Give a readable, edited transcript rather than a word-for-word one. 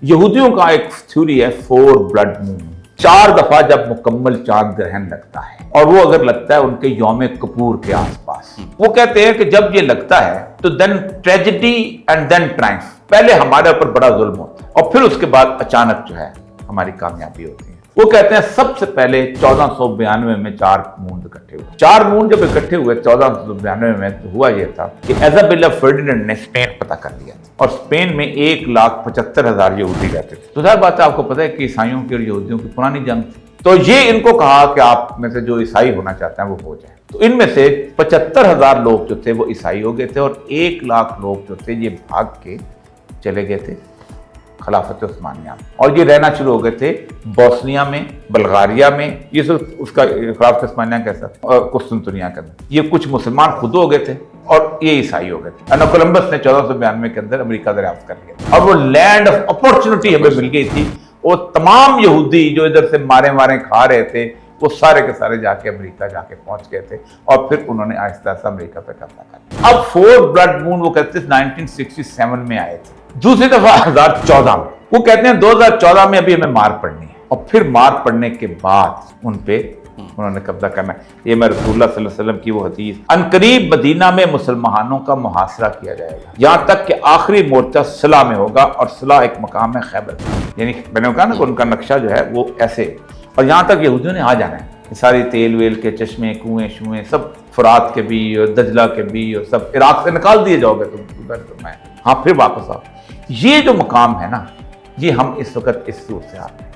यहूदियों का एक थ्योरी है 4 ब्लड मून। 4 दफा जब मुकम्मल चांद ग्रहण लगता है और वो अगर लगता है उनके यौम कपूर के आसपास, वो कहते हैं कि जब ये लगता है तो then tragedy and then triumph. पहले हमारे ऊपर बड़ा जुल्म होता है और फिर उसके बाद अचानक जो है हमारी कामयाबी होती है। वो कहते हैं सबसे पहले 1492 में 4 मून इकट्ठे हुए। 4 मून जब इकट्ठे हुए 1492 में, तो हुआ ये था कि इजाबेला फर्डिनेंड ने स्पेन पता कर लिया था और स्पेन में 1,75,000 यहूदी रहते थे। तो जाहिर बात है, आपको पता है कि ईसाइयों की और यहूदियों की पुरानी जंग थी। तो ये इनको कहा कि आप में से जो ईसाई होना चाहते हैं वो हो जाए। तो इनमें से 75,000 लोग जो थे वो ईसाई हो गए थे और 1 लाख लोग जो थे ये भाग के चले गए थे खिलाफत उस्मानिया में, और ये रहना शुरू हो गए थे बोस्निया में, बल्गारिया में। ये सब उसका खिलाफत उस्मानिया कैसा और कुस्तुनतुनिया के अंदर ये कुछ मुसलमान खुद हो गए थे और ये ईसाई हो गए थे। और कोलंबस ने 1492 के अंदर अमेरिका दरियाफ्त कर लिया और वो लैंड ऑफ अपॉर्चुनिटी हमें मिल गई थी। वो तमाम यहूदी जो इधर से मारे मारे खा रहे थे वो सारे के सारे जाके अमेरिका जाके पहुंच गए थे और फिर उन्होंने आहिस्ता आहिस्ता अमेरिका पे कब्जा कर लिया। अब 4 ब्लड मून वो कहते थे 1967 में आए थे। दूसरी दफा 2014 में, वो कहते हैं 2014 में अभी हमें मार पड़नी है और फिर मार पड़ने के बाद उन पे उन्होंने कब्जा करना है। ये मैं रसूलुल्लाह सल्लल्लाहु अलैहि वसल्लम की वो हदीस, अनकरीब मदीना में मुसलमानों का मुहासरा किया जाएगा यहाँ तक कि आखिरी मोर्चा सला में होगा और सला एक मकाम है खैबर, यानी मैंने कहा ना कि उनका नक्शा जो है वो ऐसे, और यहाँ तक यहूदियों ने आ जाना है। सारी तेल वेल के चश्मे कुएं शुएं सब फुरात के भी और दजला के भी और सब इराक से निकाल दिए जाओगे तुम उधर, तो मैं हाँ फिर वापस आओ। ये जो मकाम है ना, ये हम इस वक्त इस सूर से आ रहे हैं।